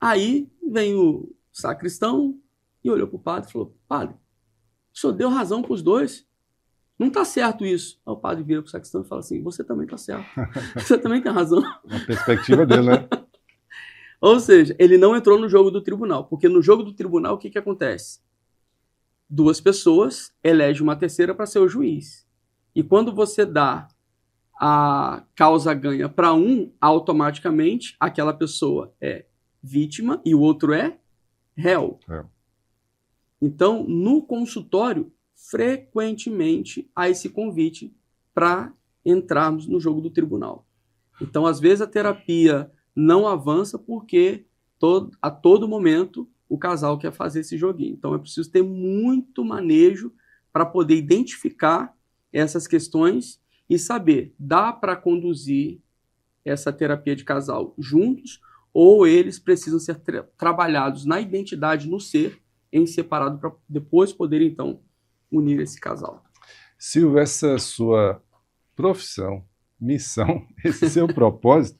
Aí vem o sacristão e olhou para o padre e falou, padre, o senhor deu razão para os dois. Não está certo isso. Aí o padre vira para o sacristão e fala assim, você também está certo. Você também tem razão. A perspectiva dele, né? Ou seja, ele não entrou no jogo do tribunal. Porque no jogo do tribunal, o que acontece? Duas pessoas elegem uma terceira para ser o juiz. E quando você dá a causa ganha para um, automaticamente aquela pessoa é vítima e o outro é réu. É. Então, no consultório, frequentemente há esse convite para entrarmos no jogo do tribunal. Então, às vezes, a terapia não avança porque a todo momento o casal quer fazer esse joguinho. Então, é preciso ter muito manejo para poder identificar essas questões e saber, dá para conduzir essa terapia de casal juntos ou eles precisam ser trabalhados na identidade, no ser, em separado, para depois poder, então, unir esse casal. Silvio, essa sua profissão, missão, esse seu propósito,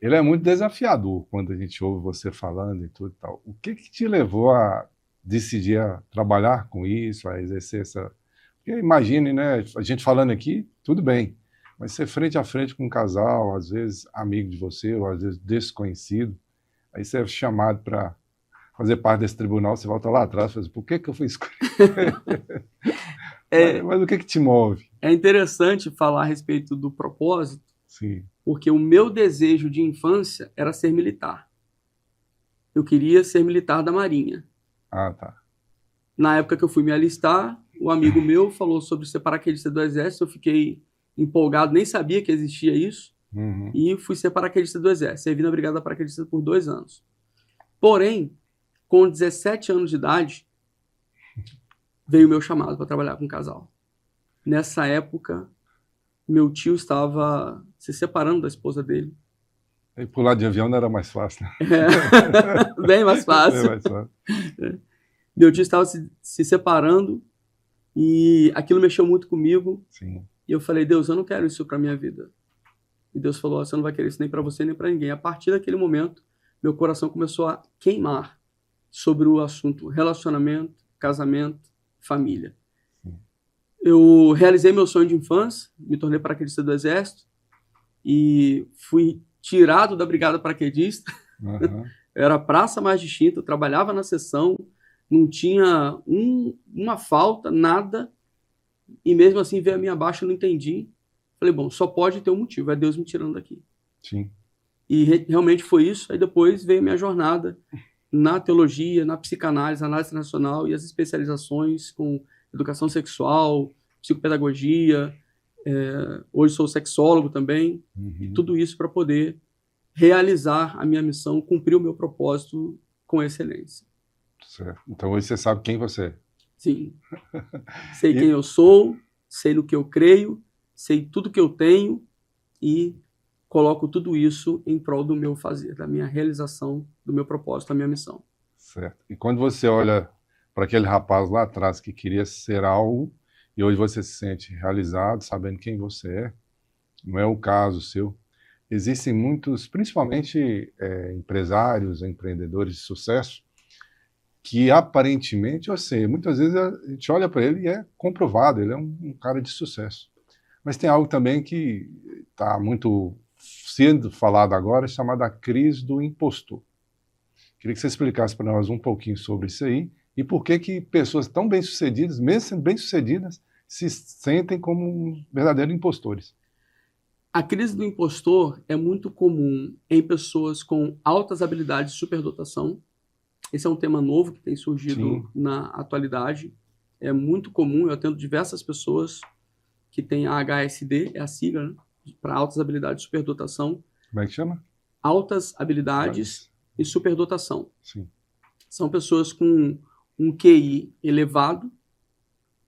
ele é muito desafiador quando a gente ouve você falando e tudo e tal. O que te levou a decidir a trabalhar com isso, a exercer essa... Porque imagine, né, a gente falando aqui, tudo bem, mas ser frente a frente com um casal, às vezes amigo de você, ou às vezes desconhecido, aí você é chamado para fazer parte desse tribunal, você volta lá atrás e fala, por que eu fui escolher? Mas o que te move? É interessante falar a respeito do propósito, Sim. Porque o meu desejo de infância era ser militar. Eu queria ser militar da Marinha. Ah, tá. Na época que eu fui me alistar, um amigo meu falou sobre ser paraquedista do Exército, eu fiquei empolgado, nem sabia que existia isso, e fui ser paraquedista do Exército. Servi na Brigada Paraquedista por 2 anos. Porém, com 17 anos de idade, veio o meu chamado para trabalhar com um casal. Nessa época, meu tio estava se separando da esposa dele. E pular de avião não era mais fácil, né? Bem mais fácil. Bem mais fácil. Meu tio estava se separando e aquilo mexeu muito comigo. Sim. E eu falei, Deus, eu não quero isso para minha vida. E Deus falou, você não vai querer isso nem para você nem para ninguém. A partir daquele momento, meu coração começou a queimar sobre o assunto relacionamento, casamento, família. Sim. Eu realizei meu sonho de infância, me tornei paraquedista do Exército e fui tirado da Brigada Paraquedista. Uhum. Eu era a praça mais distinta, eu trabalhava na seção, não tinha uma falta, nada, e mesmo assim veio a minha baixa, eu não entendi. Falei, bom, só pode ter um motivo, é Deus me tirando daqui. Sim. E realmente foi isso, aí depois veio a minha jornada na teologia, na psicanálise, análise internacional e as especializações com educação sexual, psicopedagogia, hoje sou sexólogo também, e tudo isso para poder realizar a minha missão, cumprir o meu propósito com excelência. Certo. Então hoje você sabe quem você é. Sim. Sei quem eu sou, sei no que eu creio, sei tudo que eu tenho e coloco tudo isso em prol do meu fazer, da minha realização, do meu propósito, da minha missão. Certo. E quando você olha para aquele rapaz lá atrás que queria ser algo e hoje você se sente realizado, sabendo quem você é, não é o caso seu. Existem muitos, principalmente empresários, empreendedores de sucesso, que aparentemente, ou seja, muitas vezes a gente olha para ele e é comprovado, ele é um cara de sucesso. Mas tem algo também que está muito sendo falado agora, chamada crise do impostor. Queria que você explicasse para nós um pouquinho sobre isso aí e por que pessoas tão bem-sucedidas, mesmo sendo bem-sucedidas, se sentem como verdadeiros impostores. A crise do impostor é muito comum em pessoas com altas habilidades de superdotação. Esse é um tema novo que tem surgido Sim. na atualidade. É muito comum, eu atendo diversas pessoas que têm a HSD, é a sigla, né, para altas habilidades de superdotação. Como é que chama? Altas habilidades e superdotação. Sim. São pessoas com um QI elevado.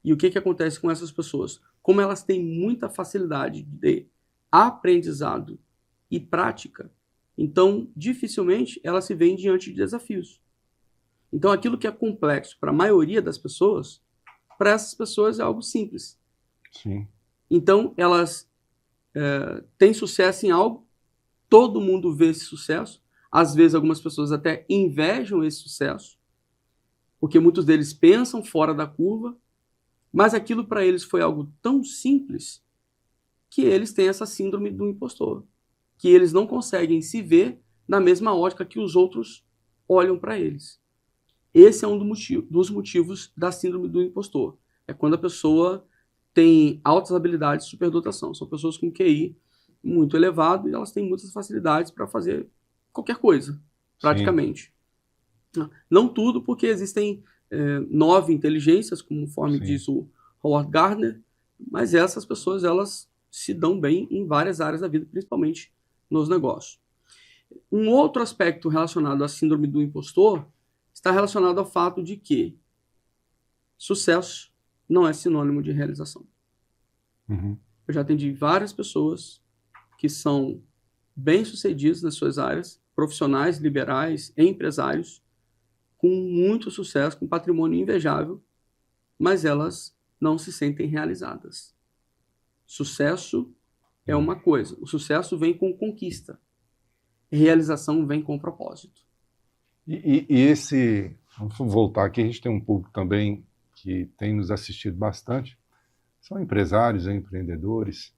E o que acontece com essas pessoas? Como elas têm muita facilidade de aprendizado e prática, então dificilmente elas se veem diante de desafios. Então aquilo que é complexo para a maioria das pessoas, para essas pessoas é algo simples. Sim. Então elas têm sucesso em algo, todo mundo vê esse sucesso, às vezes algumas pessoas até invejam esse sucesso, porque muitos deles pensam fora da curva, mas aquilo para eles foi algo tão simples que eles têm essa síndrome do impostor, que eles não conseguem se ver na mesma ótica que os outros olham para eles. Esse é um dos motivos da síndrome do impostor. É quando a pessoa tem altas habilidades de superdotação. São pessoas com QI muito elevado e elas têm muitas facilidades para fazer qualquer coisa, praticamente. Sim. Não tudo, porque existem 9 inteligências, conforme diz o Howard Gardner, mas essas pessoas, elas se dão bem em várias áreas da vida, principalmente nos negócios. Um outro aspecto relacionado à síndrome do impostor está relacionado ao fato de que sucesso não é sinônimo de realização. Uhum. Eu já atendi várias pessoas que são bem-sucedidas nas suas áreas, profissionais, liberais, empresários, com muito sucesso, com patrimônio invejável, mas elas não se sentem realizadas. Sucesso é uma coisa. O sucesso vem com conquista. Realização vem com propósito. Vamos voltar aqui, a gente tem um público também que tem nos assistido bastante, são empresários, empreendedores,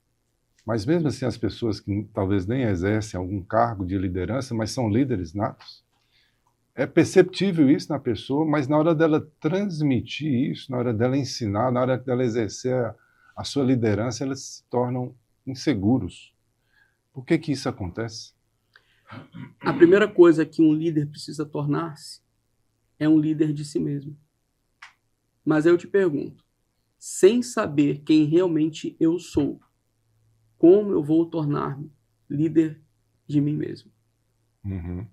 mas mesmo assim as pessoas que talvez nem exercem algum cargo de liderança, mas são líderes natos, é perceptível isso na pessoa, mas na hora dela transmitir isso, na hora dela ensinar, na hora dela exercer a sua liderança, elas se tornam inseguros. Por que isso acontece? A primeira coisa que um líder precisa tornar-se é um líder de si mesmo. Mas eu te pergunto, sem saber quem realmente eu sou, como eu vou tornar-me líder de mim mesmo? Uhum.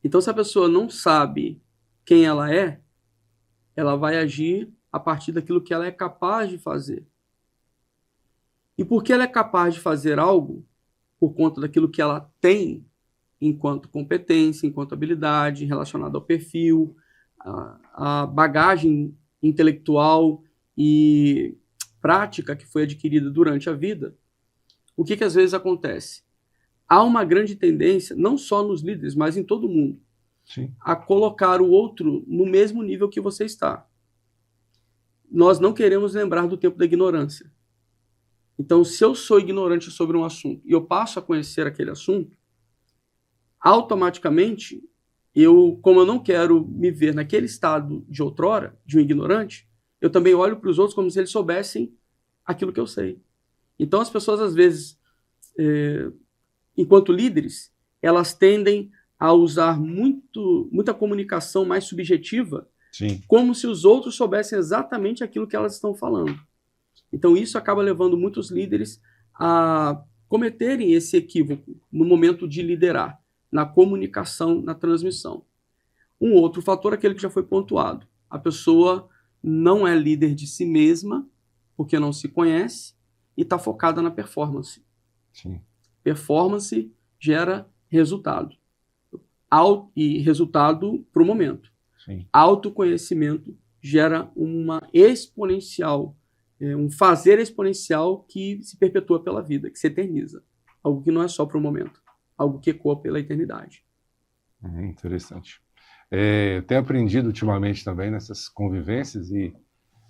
Então, se a pessoa não sabe quem ela vai agir a partir daquilo que ela é capaz de fazer. E porque ela é capaz de fazer algo, por conta daquilo que ela tem enquanto competência, enquanto habilidade, relacionado ao perfil, a bagagem intelectual e prática que foi adquirida durante a vida, o que às vezes acontece? Há uma grande tendência, não só nos líderes, mas em todo mundo, Sim, a colocar o outro no mesmo nível que você está. Nós não queremos lembrar do tempo da ignorância. Então, se eu sou ignorante sobre um assunto e eu passo a conhecer aquele assunto, automaticamente, como eu não quero me ver naquele estado de outrora, de um ignorante, eu também olho para os outros como se eles soubessem aquilo que eu sei. Então, as pessoas, às vezes, enquanto líderes, elas tendem a usar muita comunicação mais subjetiva, sim, como se os outros soubessem exatamente aquilo que elas estão falando. Então, isso acaba levando muitos líderes a cometerem esse equívoco no momento de liderar, na comunicação, na transmissão. Um outro fator é aquele que já foi pontuado. A pessoa não é líder de si mesma, porque não se conhece, e está focada na performance. sim. Performance gera resultado. E resultado para o momento. Sim. Autoconhecimento gera uma exponencial, um fazer exponencial que se perpetua pela vida, que se eterniza. Algo que não é só para o momento, algo que ecoa pela eternidade. Interessante. Tenho aprendido ultimamente também nessas convivências e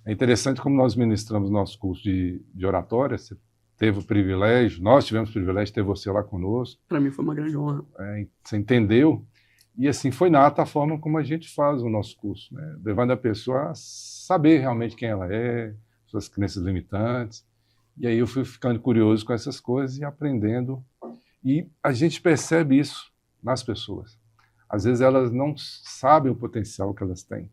é interessante como nós ministramos nosso curso de oratória. Você teve o privilégio, nós tivemos o privilégio de ter você lá conosco. Para mim foi uma grande honra. Você entendeu? E assim, foi nata a forma como a gente faz o nosso curso, né? Levando a pessoa a saber realmente quem ela é, suas crenças limitantes. E aí eu fui ficando curioso com essas coisas e aprendendo. E a gente percebe isso nas pessoas. Às vezes elas não sabem o potencial que elas têm.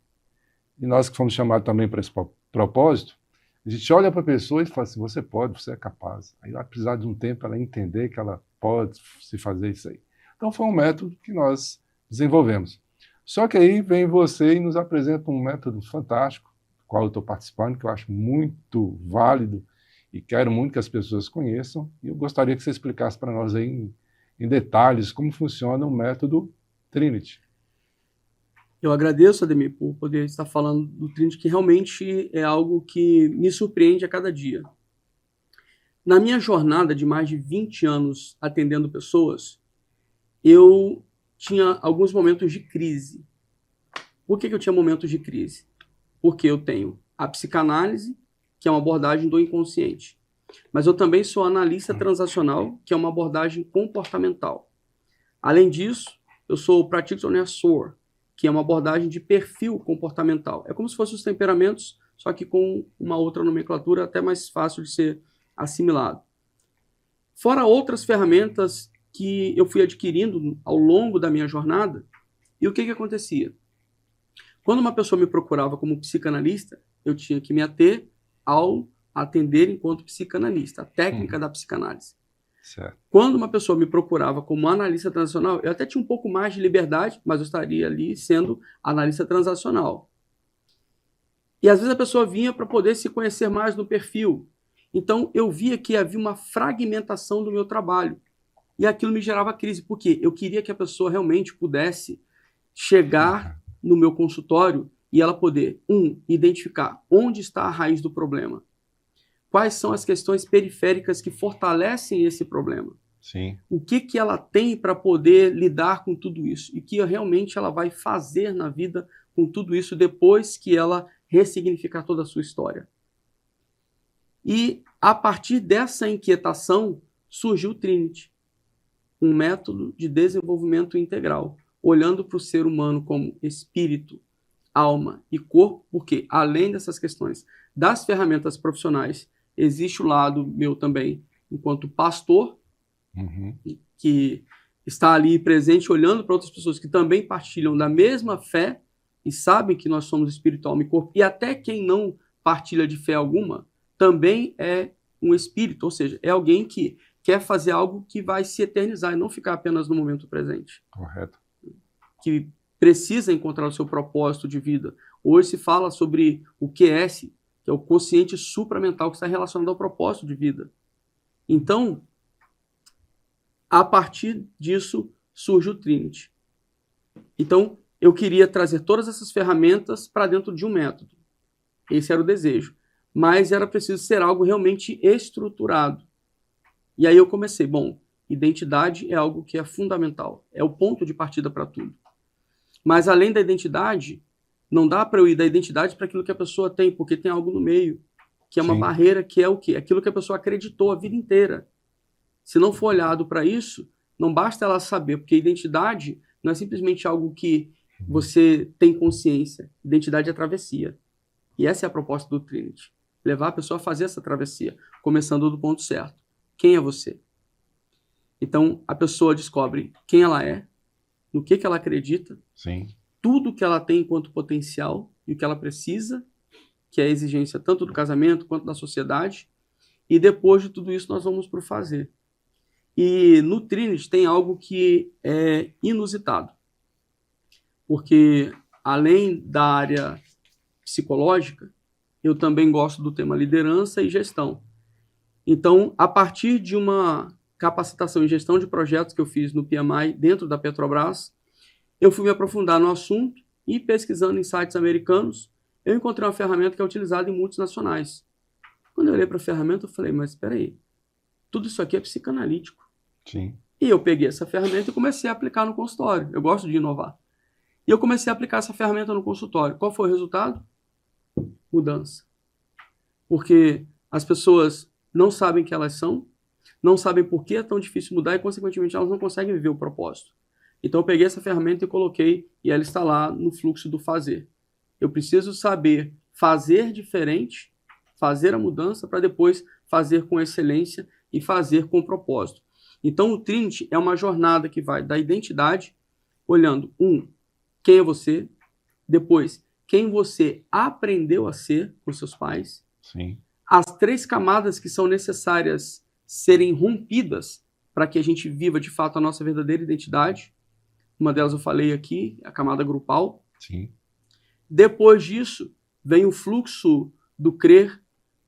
E nós que fomos chamados também para esse propósito, a gente olha para a pessoa e fala assim, você pode, você é capaz. Aí vai precisar de um tempo para ela entender que ela pode se fazer isso aí. Então foi um método que nós desenvolvemos. Só que aí vem você e nos apresenta um método fantástico, do qual eu estou participando, que eu acho muito válido e quero muito que as pessoas conheçam. E eu gostaria que você explicasse para nós aí em detalhes como funciona o método Trinity. Eu agradeço, Ademir, por poder estar falando do Trinity, que realmente é algo que me surpreende a cada dia. Na minha jornada de mais de 20 anos atendendo pessoas, eu tinha alguns momentos de crise. Por que eu tinha momentos de crise? Porque eu tenho a psicanálise, que é uma abordagem do inconsciente. Mas eu também sou analista transacional, que é uma abordagem comportamental. Além disso, eu sou o Practitioner SOAR, que é uma abordagem de perfil comportamental. É como se fossem os temperamentos, só que com uma outra nomenclatura até mais fácil de ser assimilado. Fora outras ferramentas que eu fui adquirindo ao longo da minha jornada. E o que acontecia? Quando uma pessoa me procurava como psicanalista, eu tinha que me ater ao atender enquanto psicanalista, a técnica da psicanálise. Certo. Quando uma pessoa me procurava como analista transacional, eu até tinha um pouco mais de liberdade, mas eu estaria ali sendo analista transacional. E às vezes a pessoa vinha para poder se conhecer mais no perfil. Então eu via que havia uma fragmentação do meu trabalho. E aquilo me gerava crise, porque eu queria que a pessoa realmente pudesse chegar no meu consultório e ela poder, identificar onde está a raiz do problema. Quais são as questões periféricas que fortalecem esse problema? Sim. O que ela tem para poder lidar com tudo isso? E que realmente ela vai fazer na vida com tudo isso depois que ela ressignificar toda a sua história. E a partir dessa inquietação surgiu o Trinity, um método de desenvolvimento integral, olhando para o ser humano como espírito, alma e corpo, porque além dessas questões das ferramentas profissionais, existe o lado meu também, enquanto pastor, que está ali presente, olhando para outras pessoas que também partilham da mesma fé e sabem que nós somos espírito, alma e corpo, e até quem não partilha de fé alguma, também é um espírito, ou seja, é alguém que quer fazer algo que vai se eternizar e não ficar apenas no momento presente. Correto. Que precisa encontrar o seu propósito de vida. Hoje se fala sobre o QS, que é o consciente supramental, que está relacionado ao propósito de vida. Então, a partir disso, surge o Trinity. Então, eu queria trazer todas essas ferramentas para dentro de um método. Esse era o desejo. Mas era preciso ser algo realmente estruturado. E aí eu comecei, identidade é algo que é fundamental, é o ponto de partida para tudo. Mas além da identidade, não dá para eu ir da identidade para aquilo que a pessoa tem, porque tem algo no meio, que é uma barreira, que é o quê? Aquilo que a pessoa acreditou a vida inteira. Se não for olhado para isso, não basta ela saber, porque identidade não é simplesmente algo que você tem consciência. Identidade é travessia. E essa é a proposta do Trinity. Levar a pessoa a fazer essa travessia, começando do ponto certo. Quem é você? Então, a pessoa descobre quem ela é, no que ela acredita, tudo que ela tem enquanto potencial e o que ela precisa, que é a exigência tanto do casamento quanto da sociedade, e depois de tudo isso nós vamos para o fazer. E no Trinity tem algo que é inusitado, porque além da área psicológica, eu também gosto do tema liderança e gestão. Então, a partir de uma capacitação em gestão de projetos que eu fiz no PMI dentro da Petrobras, eu fui me aprofundar no assunto e pesquisando em sites americanos, eu encontrei uma ferramenta que é utilizada em multinacionais. Quando eu olhei para a ferramenta, eu falei, mas espera aí, tudo isso aqui é psicanalítico. Sim. E eu peguei essa ferramenta e comecei a aplicar no consultório. Eu gosto de inovar. E eu comecei a aplicar essa ferramenta no consultório. Qual foi o resultado? Mudança. Porque as pessoas não sabem quem elas são, não sabem por que é tão difícil mudar e, consequentemente, elas não conseguem viver o propósito. Então, eu peguei essa ferramenta e coloquei, e ela está lá no fluxo do fazer. Eu preciso saber fazer diferente, fazer a mudança, para depois fazer com excelência e fazer com propósito. Então, o Trinity é uma jornada que vai da identidade, olhando, quem é você, depois, quem você aprendeu a ser com seus pais, Sim. as 3 camadas que são necessárias serem rompidas para que a gente viva, de fato, a nossa verdadeira identidade. Uma delas eu falei aqui, a camada grupal. Sim. Depois disso, vem o fluxo do crer,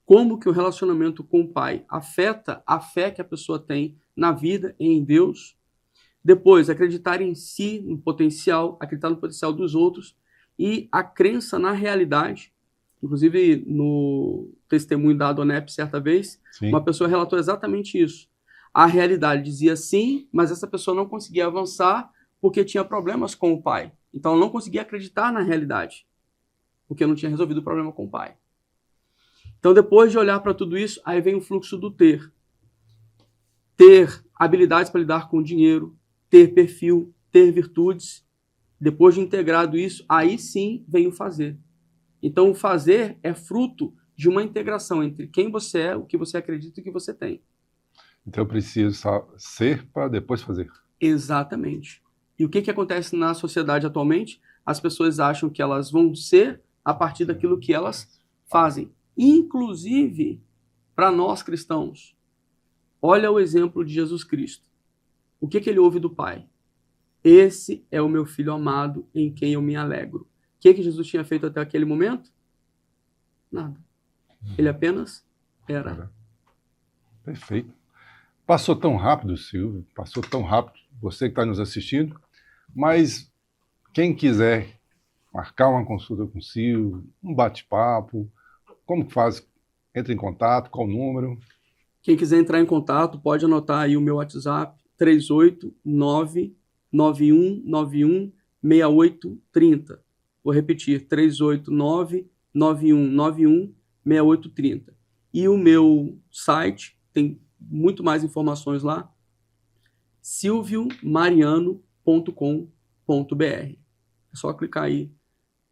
como que o relacionamento com o pai afeta a fé que a pessoa tem na vida e em Deus. Depois, acreditar em si, no potencial, acreditar no potencial dos outros e a crença na realidade. Inclusive, no testemunho da Adonep, certa vez, Sim. uma pessoa relatou exatamente isso. A realidade dizia sim, mas essa pessoa não conseguia avançar porque tinha problemas com o pai. Então, ela não conseguia acreditar na realidade, porque não tinha resolvido o problema com o pai. Então, depois de olhar para tudo isso, aí vem o fluxo do ter. Ter habilidades para lidar com o dinheiro, ter perfil, ter virtudes. Depois de integrado isso, aí sim vem o fazer. Então, o fazer é fruto de uma integração entre quem você é, o que você acredita e o que você tem. Então, eu preciso ser para depois fazer. Exatamente. E o que acontece na sociedade atualmente? As pessoas acham que elas vão ser a partir daquilo que elas fazem. Inclusive, para nós cristãos, olha o exemplo de Jesus Cristo. O que ele ouve do Pai? Esse é o meu filho amado em quem eu me alegro. O que Jesus tinha feito até aquele momento? Nada. Ele apenas era. Perfeito. Passou tão rápido, Silvio, passou tão rápido, você que está nos assistindo, mas quem quiser marcar uma consulta com o Silvio, um bate-papo, como que faz? Entra em contato, qual o número? Quem quiser entrar em contato, pode anotar aí o meu WhatsApp, 389-9191-6830. Vou repetir, 389-9191-6830. E o meu site, tem muito mais informações lá, silviomariano.com.br. É só clicar aí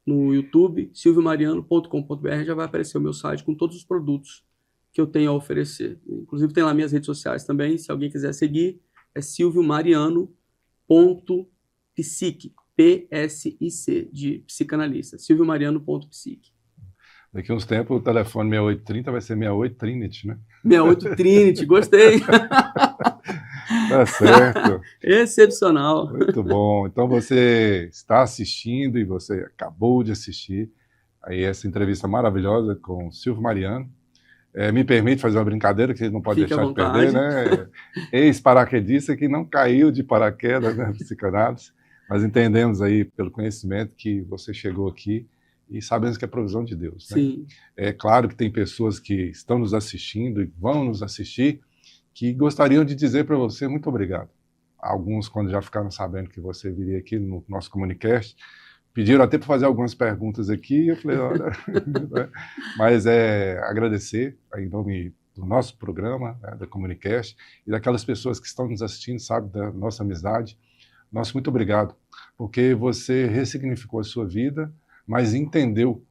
no YouTube, silviomariano.com.br, já vai aparecer o meu site com todos os produtos que eu tenho a oferecer. Inclusive tem lá minhas redes sociais também, se alguém quiser seguir, é silviomariano.psic, P-S-I-C, de psicanalista, silviomariano.psic. Daqui a uns tempos o telefone 6830 vai ser 68 Trinity, né? 68 Trinity, gostei. Tá certo. Excepcional. Muito bom. Então você está assistindo e você acabou de assistir aí essa entrevista maravilhosa com o Silvio Mariano. Me permite fazer uma brincadeira que você não pode deixar de perder, né? Ex-paraquedista que não caiu de paraquedas, né? Psicanálise. Mas entendemos aí pelo conhecimento que você chegou aqui e sabemos que é provisão de Deus, né? Sim. É claro que tem pessoas que estão nos assistindo e vão nos assistir que gostariam de dizer para você muito obrigado. Alguns, quando já ficaram sabendo que você viria aqui no nosso Comunicast, pediram até para fazer algumas perguntas aqui, eu falei, olha, mas agradecer em nome do nosso programa, né, da Comunicast, e daquelas pessoas que estão nos assistindo, sabe, da nossa amizade. Nosso muito obrigado, porque você ressignificou a sua vida, mas entendeu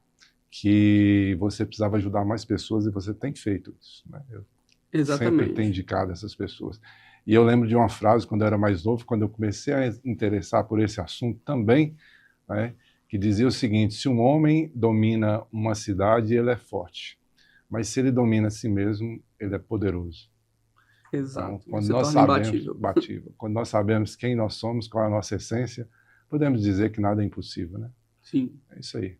que você precisava ajudar mais pessoas e você tem feito isso, né? Eu Exatamente. sempre tenho indicado essas pessoas. E eu lembro de uma frase quando eu era mais novo, quando eu comecei a interessar por esse assunto também, né, que dizia o seguinte: se um homem domina uma cidade, ele é forte, mas se ele domina a si mesmo, ele é poderoso. Exato. Então, quando Você nós torna sabemos, imbatível. quando nós sabemos quem nós somos, qual é a nossa essência, podemos dizer que nada é impossível, né? Sim. É isso aí.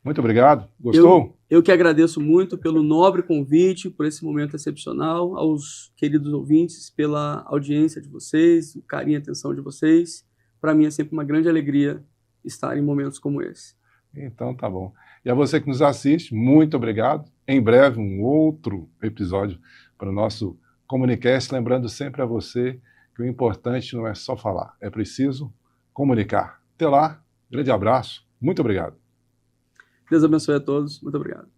Muito obrigado. Gostou? Eu que agradeço muito pelo nobre convite, por esse momento excepcional, aos queridos ouvintes, pela audiência de vocês, o carinho e atenção de vocês. Para mim é sempre uma grande alegria estar em momentos como esse. Então tá bom. E a você que nos assiste, muito obrigado. Em breve, um outro episódio para o nosso Comunicast. Lembrando sempre a você que o importante não é só falar, é preciso comunicar. Até lá Grande abraço, muito obrigado. Deus abençoe a todos, muito obrigado.